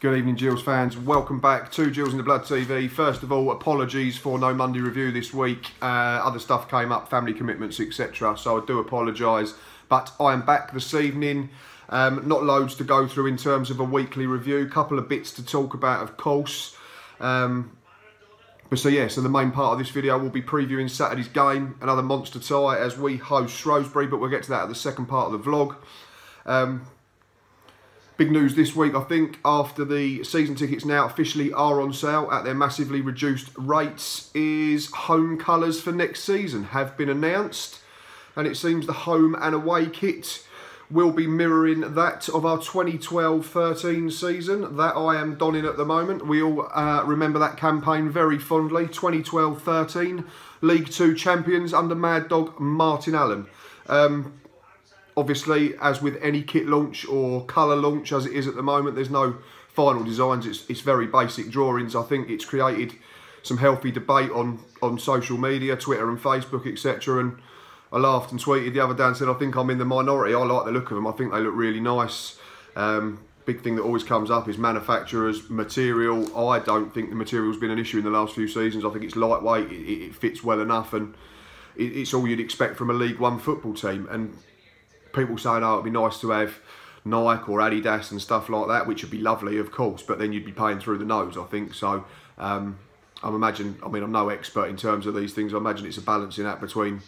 Good evening, Gills fans. Welcome back to Gills in the Blood TV. First of all, apologies for no Monday review this week. Other stuff came up, family commitments, etc. So I do apologise. But I am back this evening. Not loads to go through in terms of a weekly review. Couple of bits to talk about, of course. So the main part of this video will be previewing Saturday's game, another monster tie as we host Shrewsbury, but we'll get to that at the second part of the vlog. Big news this week, I think, after the season tickets now officially are on sale at their massively reduced rates, is home colours for next season have been announced. And it seems the home and away kit will be mirroring that of our 2012-13 season that I am donning at the moment. We all remember that campaign very fondly. 2012-13, League Two champions under Mad Dog Martin Allen. Obviously, as with any kit launch or colour launch as it is at the moment, there's no final designs. It's very basic drawings. I think it's created some healthy debate on social media, Twitter and Facebook, etc. And I laughed and tweeted the other day and said, I think I'm in the minority. I like the look of them. I think they look really nice. Big thing that always comes up is manufacturers, material. I don't think the material's been an issue in the last few seasons. I think it's lightweight. It fits well enough, and it's all you'd expect from a League One football team. And people saying, oh, it'd be nice to have Nike or Adidas and stuff like that, which would be lovely, of course, but then you'd be paying through the nose, I think. So I'm no expert in terms of these things. I imagine it's a balancing act between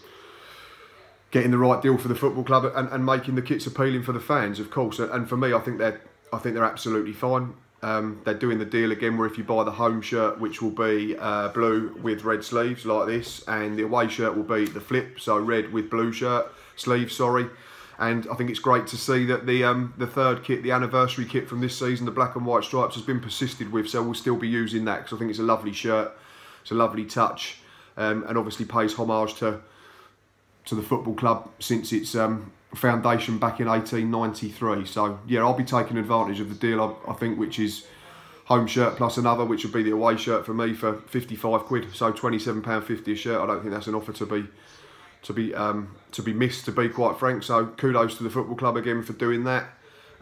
getting the right deal for the football club and making the kits appealing for the fans, of course. And for me, I think they're absolutely fine. They're doing the deal again where if you buy the home shirt, which will be blue with red sleeves like this, and the away shirt will be the flip, so red with blue sleeves, sorry. And I think it's great to see that the third kit, the anniversary kit from this season, the black and white stripes, has been persisted with. So we'll still be using that because I think it's a lovely shirt. It's a lovely touch, and obviously pays homage to the football club since its foundation back in 1893. So yeah, I'll be taking advantage of the deal, I think, which is home shirt plus another, which would be the away shirt for me for 55 quid. So £27.50 a shirt. I don't think that's an offer to be missed, to be quite frank. So kudos to the football club again for doing that.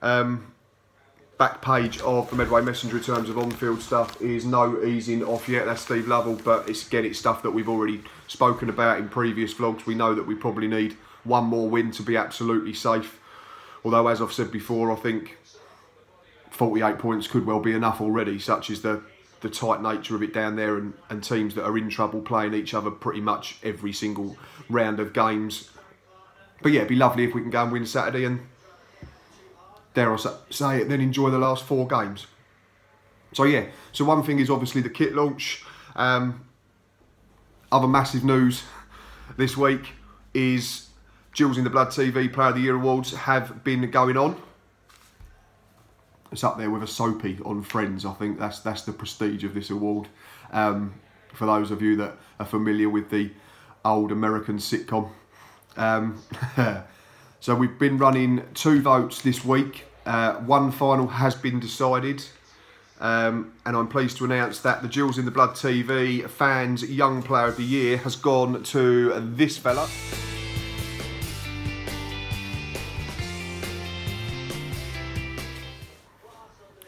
Back page of the Medway Messenger in terms of on-field stuff is no easing off yet. That's Steve Lovell, but it's stuff that we've already spoken about in previous vlogs. We know that we probably need one more win to be absolutely safe. Although, as I've said before, I think 48 points could well be enough already, such as the tight nature of it down there, and teams that are in trouble playing each other pretty much every single round of games. But yeah, it'd be lovely if we can go and win Saturday and, dare I say it, then enjoy the last 4 games. So yeah, so one thing is obviously the kit launch. Other massive news this week is Gills in the Blood TV Player of the Year awards have been going on. It's up there with a soapy on Friends. I think that's the prestige of this award. For those of you that are familiar with the old American sitcom. So we've been running 2 votes this week. One final has been decided. And I'm pleased to announce that the Gills in the Blood TV Fans Young Player of the Year has gone to this fella.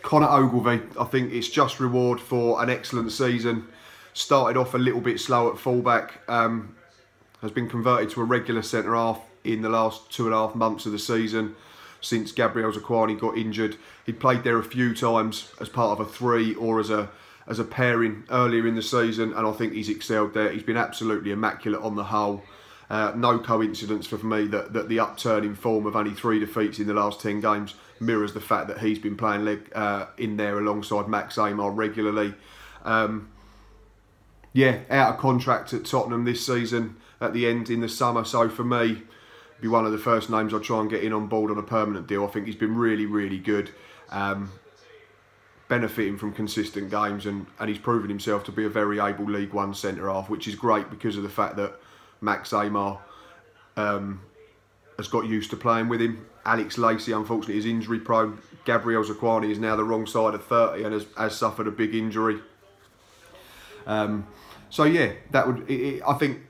Connor Ogilvie. I think it's just reward for an excellent season. Started off a little bit slow at fullback. Has been converted to a regular centre-half in the last 2.5 months of the season since Gabriel Zaquani got injured. He'd played there a few times as part of a 3 or as a pairing earlier in the season, and I think he's excelled there. He's been absolutely immaculate on the whole. No coincidence for me that the upturn in form of only 3 defeats in the last 10 games mirrors the fact that he's been playing in there alongside Max Amar regularly. Yeah, out of contract at Tottenham this season at the end in the summer. So for me, be one of the first names I'll try and get in on board on a permanent deal. I think he's been really, really good. Benefiting from consistent games, and he's proven himself to be a very able League One centre-half, which is great because of the fact that Max Amar has got used to playing with him. Alex Lacey, unfortunately, is injury prone. Gabriel Zaquani is now the wrong side of 30 and has suffered a big injury. So yeah, that would, I think,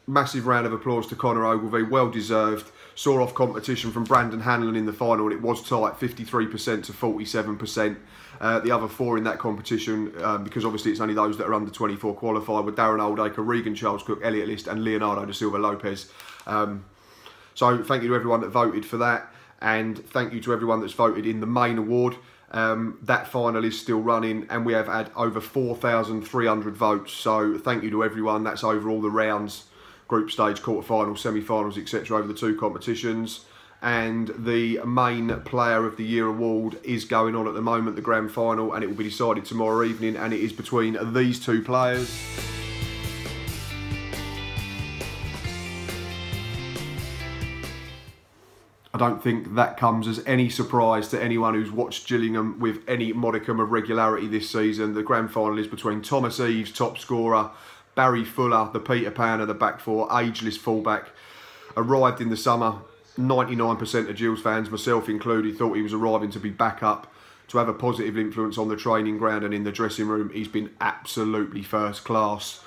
massive round of applause to Connor Ogilvie, well deserved. saw off competition from Brandon Hanlon in the final, and it was tight, 53% to 47%. The other 4 in that competition, because obviously it's only those that are under 24 qualified, were Darren Oldacre, Regan Charles Cook, Elliot List and Leonardo da Silva Lopez. So thank you to everyone that voted for that, and thank you to everyone that's voted in the main award. That final is still running, and we have had over 4,300 votes, so thank you to everyone. That's over all the rounds, group stage, quarterfinals, semi-finals, etc. over the 2 competitions. And the main player of the year award is going on at the moment, the grand final, and it will be decided tomorrow evening, and it is between these 2 players. I don't think that comes as any surprise to anyone who's watched Gillingham with any modicum of regularity this season. The grand final is between Thomas Eaves, top scorer, Barry Fuller, the Peter Pan of the back 4, ageless fullback. Arrived in the summer. 99% of Gills fans, myself included, thought he was arriving to be back up, to have a positive influence on the training ground and in the dressing room. He's been absolutely first class.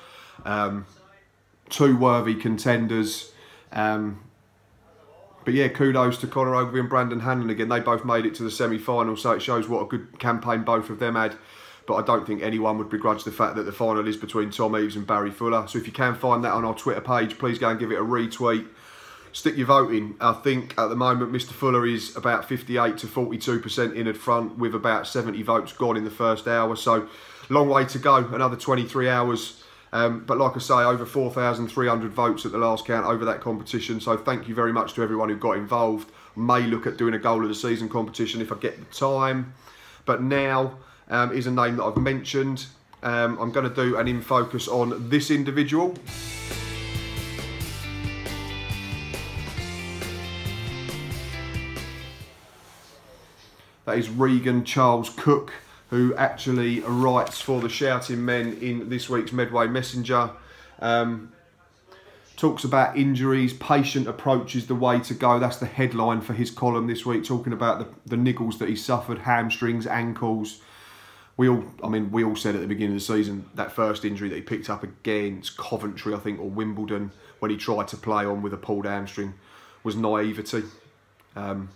2 worthy contenders. But yeah, kudos to Conor Ogilvie and Brandon Hanlon again. They both made it to the semi-final, so it shows what a good campaign both of them had. But I don't think anyone would begrudge the fact that the final is between Tom Eaves and Barry Fuller. So if you can find that on our Twitter page, please go and give it a retweet. Stick your vote in. I think at the moment Mr Fuller is about 58 to 42% in at front, with about 70 votes gone in the first hour. So long way to go, another 23 hours. But like I say, over 4,300 votes at the last count over that competition. So thank you very much to everyone who got involved. May look at doing a goal of the season competition if I get the time. But now is a name that I've mentioned. I'm going to do an in focus on this individual. That is Regan Charles Cook, who actually writes for the Shouting Men in this week's Medway Messenger. Talks about injuries, patient approach is the way to go. That's the headline for his column this week, talking about the niggles that he suffered, hamstrings, ankles. We all said at the beginning of the season, that first injury that he picked up against Coventry, I think, or Wimbledon, when he tried to play on with a pulled hamstring, was naivety. The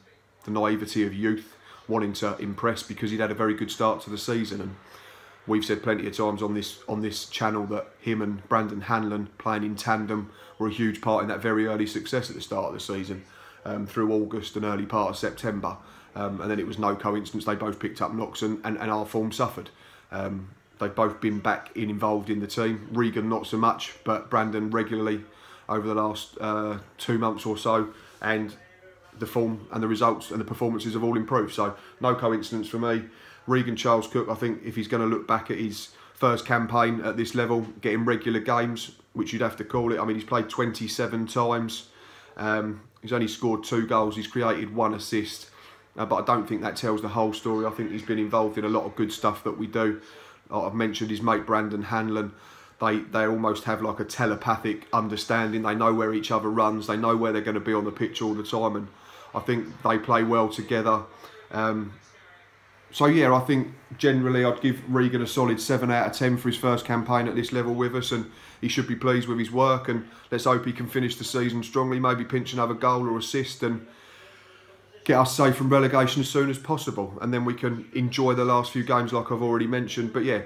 naivety of youth, wanting to impress because he'd had a very good start to the season. And we've said plenty of times on this channel that him and Brandon Hanlon playing in tandem were a huge part in that very early success at the start of the season, through August and early part of September. And then it was no coincidence they both picked up knocks, and our form suffered. They've both been back involved in the team. Regan not so much, but Brandon regularly over the last 2 months or so, and the form and the results and the performances have all improved. So no coincidence for me. Regan Charles Cook, I think if he's going to look back at his first campaign at this level, getting regular games, which you'd have to call it. I mean, he's played 27 times. He's only scored 2 goals. He's created 1 assist. But I don't think that tells the whole story. I think he's been involved in a lot of good stuff that we do. I've mentioned his mate Brandon Hanlon. They almost have like a telepathic understanding. They know where each other runs. They know where they're going to be on the pitch all the time. And I think they play well together. So yeah, I think generally I'd give Regan a solid 7 out of 10 for his first campaign at this level with us, and he should be pleased with his work, and let's hope he can finish the season strongly, maybe pinch another goal or assist and get us safe from relegation as soon as possible, and then we can enjoy the last few games like I've already mentioned. But yeah,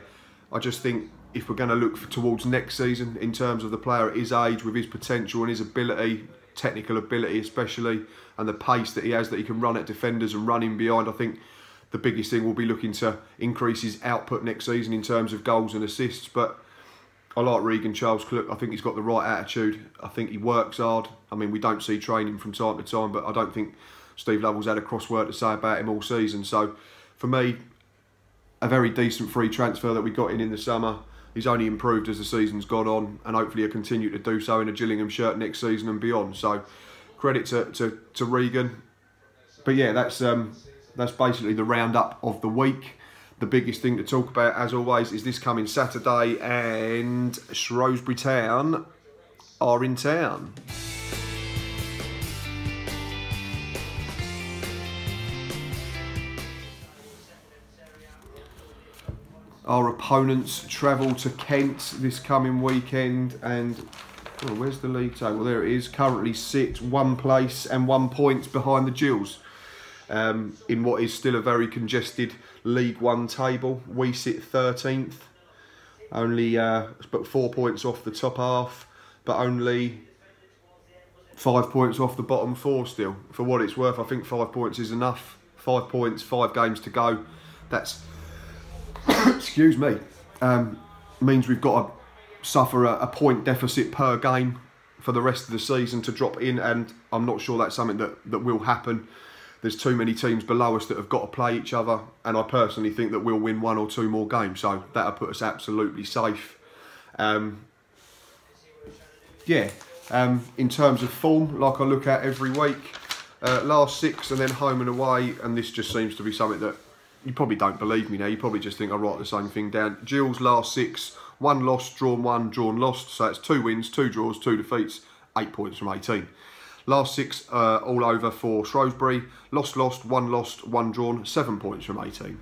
I just think if we're going to look towards next season in terms of the player at his age, with his potential and his ability, technical ability especially, and the pace that he has, that he can run at defenders and run in behind, I think the biggest thing will be looking to increase his output next season in terms of goals and assists. But I like Regan Charles Cook. I think he's got the right attitude. I think he works hard. I mean, we don't see training from time to time, but I don't think Steve Lovell's had a cross word to say about him all season. So for me, a very decent free transfer that we got in the summer. He's only improved as the season's gone on, and hopefully he'll continue to do so in a Gillingham shirt next season and beyond. So credit to Regan. But yeah, that's basically the roundup of the week. The biggest thing to talk about, as always, is this coming Saturday, and Shrewsbury Town are in town. Our opponents travel to Kent this coming weekend, and Oh, where's the league table? There it is. Currently sits 1 place and 1 point behind the Gills. In what is still a very congested League One table. We sit 13th. Only but 4 points off the top half, but only 5 points off the bottom 4 still. For what it's worth, I think 5 points is enough. 5 points, 5 games to go. That's, excuse me, means we've got to suffer a point deficit per game for the rest of the season to drop in, and I'm not sure that's something that will happen. There's too many teams below us that have got to play each other, and I personally think that we'll win 1 or 2 more games, so that'll put us absolutely safe. In terms of form, like I look at every week, last 6 and then home and away, and this just seems to be something that you probably don't believe me now. You probably just think I write the same thing down. Gills last 6, 1 loss, drawn 1, drawn lost, so it's 2 wins, 2 draws, 2 defeats, 8 points from 18. Last 6 all over for Shrewsbury. Lost, 1 drawn, 7 points from 18.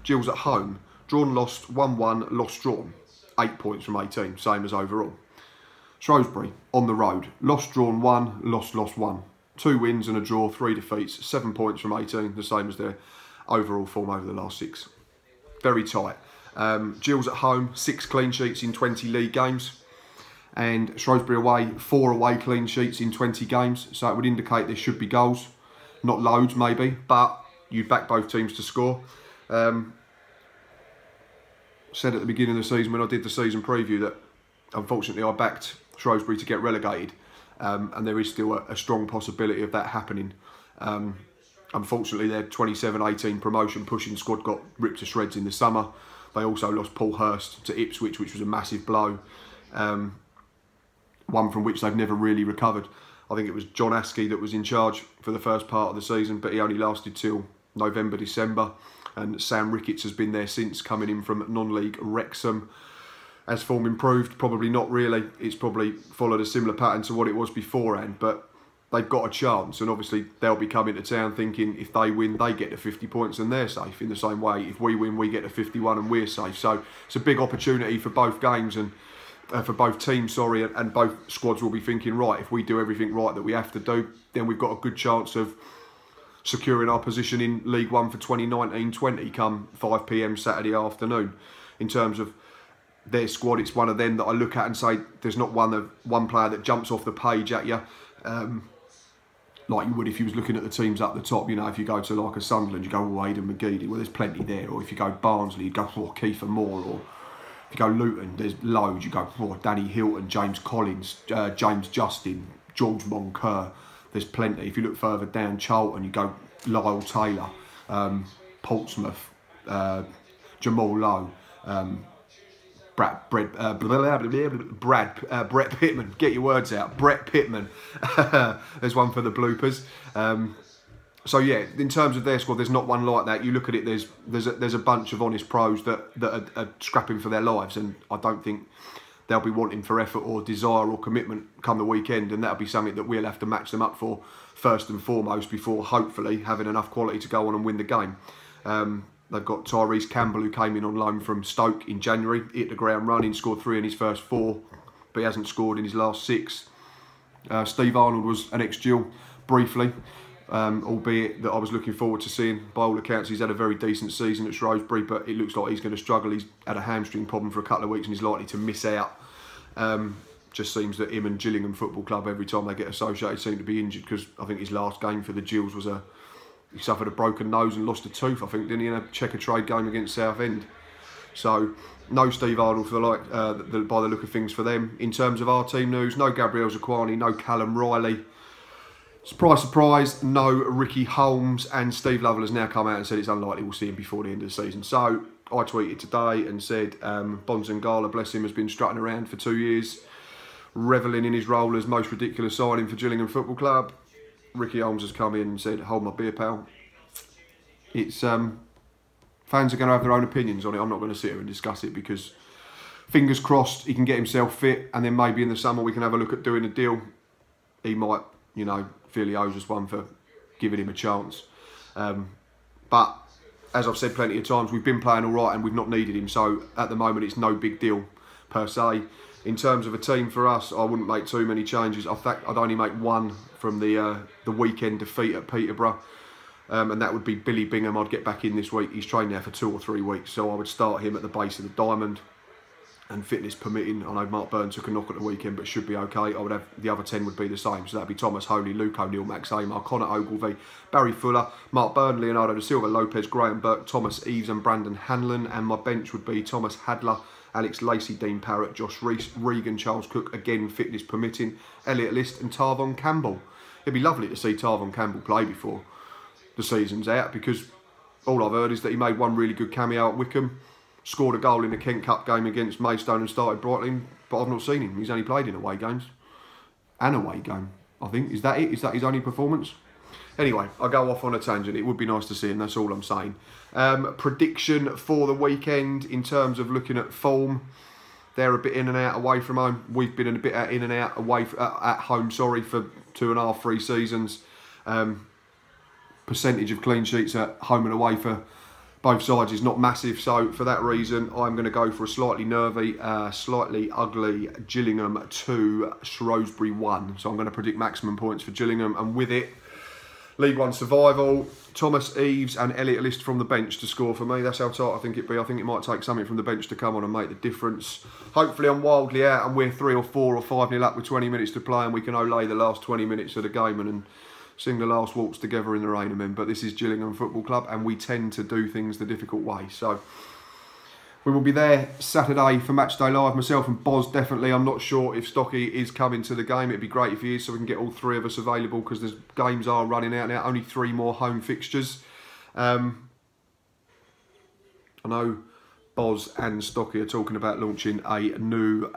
Gills at home. Drawn, lost, 1-1, lost, drawn. 8 points from 18, same as overall. Shrewsbury on the road. Lost, drawn, 1, lost, 1. 2 wins and a draw, 3 defeats, 7 points from 18, the same as their overall form over the last 6. Very tight. Gills at home, 6 clean sheets in 20 league games. And Shrewsbury away, 4 away clean sheets in 20 games. So it would indicate there should be goals. Not loads maybe, but you'd back both teams to score. Said at the beginning of the season when I did the season preview that unfortunately I backed Shrewsbury to get relegated. And there is still a strong possibility of that happening. Unfortunately their 27-18 promotion pushing squad got ripped to shreds in the summer. They also lost Paul Hurst to Ipswich, which was a massive blow. One from which they've never really recovered. I think it was John Askey that was in charge for the first part of the season, but he only lasted till November, December. And Sam Ricketts has been there since, coming in from non-league Wrexham. Has form improved? Probably not really. It's probably followed a similar pattern to what it was beforehand, but they've got a chance, and obviously they'll be coming to town thinking if they win, they get to 50 points and they're safe. In the same way, if we win, we get to 51 and we're safe. So it's a big opportunity for both games, and for both teams, and both squads will be thinking, right, if we do everything right that we have to do, then we've got a good chance of securing our position in League One for 2019-20 come 5 PM Saturday afternoon. In terms of their squad, it's one of them that I look at and say there's not one player that jumps off the page at you, like you would if you was looking at the teams up the top. You know, if you go to like a Sunderland, you go, oh, Aidan McGeady, well, there's plenty there. Or if you go Barnsley, you go, oh, Kiefer Moore. Or if you go Luton, there's loads. You go, oh, Danny Hilton, James Collins, James Justin, George Moncur. There's plenty. If you look further down, Charlton, you go Lyle Taylor, Portsmouth, Jamal Lowe, Brett Pittman. Get your words out. Brett Pittman. There's one for the bloopers. So yeah, in terms of their squad, there's not one like that. You look at it, there's a bunch of honest pros that are scrapping for their lives, and I don't think they'll be wanting for effort or desire or commitment come the weekend, and that'll be something that we'll have to match them up for first and foremost before hopefully having enough quality to go on and win the game. They've got Tyrese Campbell, who came in on loan from Stoke in January, hit the ground running, scored 3 in his first 4, but he hasn't scored in his last 6. Steve Arnold was an ex-Gill briefly, albeit that I was looking forward to seeing. By all accounts, he's had a very decent season at Shrewsbury, but it looks like he's going to struggle. He's had a hamstring problem for a couple of weeks and he's likely to miss out. Just seems that him and Gillingham Football Club, every time they get associated, seem to be injured, because I think his last game for the Gills was he suffered a broken nose and lost a tooth, I think, didn't he, in a checker trade game against Southend. So no Steve Arnold for by the look of things for them. In terms of our team news, no Gabriel Zaquani, no Callum Riley. Surprise, surprise, no Ricky Holmes, and Steve Lovell has now come out and said it's unlikely we'll see him before the end of the season. So I tweeted today and said Bonzangala, bless him, has been strutting around for 2 years, revelling in his role as most ridiculous signing for Gillingham Football Club. Ricky Holmes has come in and said, hold my beer, pal. It's fans are going to have their own opinions on it. I'm not going to sit here and discuss it, because fingers crossed he can get himself fit, and then maybe in the summer we can have a look at doing a deal. He might, you know, feel he owes us one for giving him a chance. But as I've said plenty of times, we've been playing all right and we've not needed him. So at the moment it's no big deal per se. In terms of a team for us, I wouldn't make too many changes. In fact, I'd only make one from the weekend defeat at Peterborough. And that would be Billy Bingham. I'd get back in this week. He's trained there for 2 or 3 weeks, so I would start him at the base of the diamond. And fitness permitting, I know Mark Byrne took a knock at the weekend, but should be okay. I would have the other 10 would be the same. So that'd be Thomas Holy, Luke O'Neill, Max Amar, Connor Ogilvie, Barry Fuller, Mark Byrne, Leonardo da Silva, Lopez, Graham Burke, Thomas Eves and Brandon Hanlon. And my bench would be Thomas Hadler, Alex Lacey, Dean Parrott, Josh Rees, Regan, Charles Cook, again fitness permitting, Elliot List and Tarvon Campbell. It'd be lovely to see Tarvon Campbell play before the season's out, because all I've heard is that he made one really good cameo at Wickham, scored a goal in the Kent Cup game against Maidstone and started brightly, but I've not seen him. He's only played in away games. An away game, I think. Is that it? Is that his only performance? Anyway, I go off on a tangent. It would be nice to see him, that's all I'm saying. Prediction for the weekend in terms of looking at form. They're a bit in and out away from home. We've been a bit in and out away at home, sorry, for 2.5, 3 seasons. Percentage of clean sheets at home and away for both sides is not massive, so for that reason I'm going to go for a slightly nervy, slightly ugly Gillingham 2, Shrewsbury 1. So I'm going to predict maximum points for Gillingham, and with it, League One survival, Thomas Eves and Elliot List from the bench to score for me. That's how tight I think it'd be. I think it might take something from the bench to come on and make the difference. Hopefully I'm wildly out and we're 3 or 4 or 5-0 up with 20 minutes to play, and we can olay the last 20 minutes of the game and sing the last waltz together in the rain, amen. But this is Gillingham Football Club, and we tend to do things the difficult way. So we will be there Saturday for Matchday Live. Myself and Boz definitely. I'm not sure if Stocky is coming to the game. It'd be great if he is, so we can get all 3 of us available, because the games are running out now. Only 3 more home fixtures. I know Boz and Stocky are talking about launching a new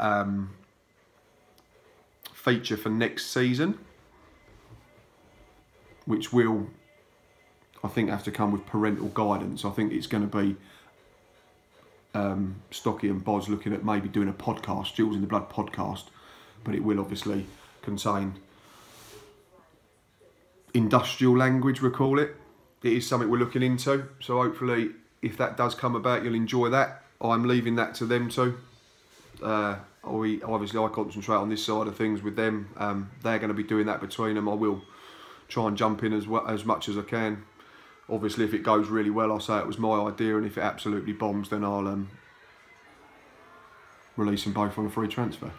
feature for next season, which will, I think, have to come with parental guidance. I think it's going to be Stocky and Boz looking at maybe doing a podcast, Jules in the Blood podcast, but it will obviously contain industrial language, we call it. It is something we're looking into, so hopefully if that does come about, you'll enjoy that. I'm leaving that to them too. Obviously I concentrate on this side of things with them. They're going to be doing that between them. I will try and jump in as much as I can. Obviously, if it goes really well, I'll say it was my idea, and if it absolutely bombs, then I'll release them both on a free transfer.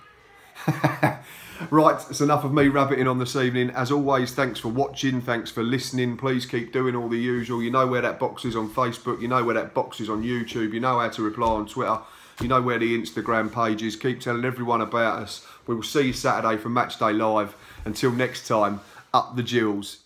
Right, it's enough of me rabbiting on this evening. As always, thanks for watching, thanks for listening. Please keep doing all the usual. You know where that box is on Facebook, you know where that box is on YouTube, you know how to reply on Twitter, you know where the Instagram page is. Keep telling everyone about us. We will see you Saturday for Matchday Live. Until next time, up the Gills.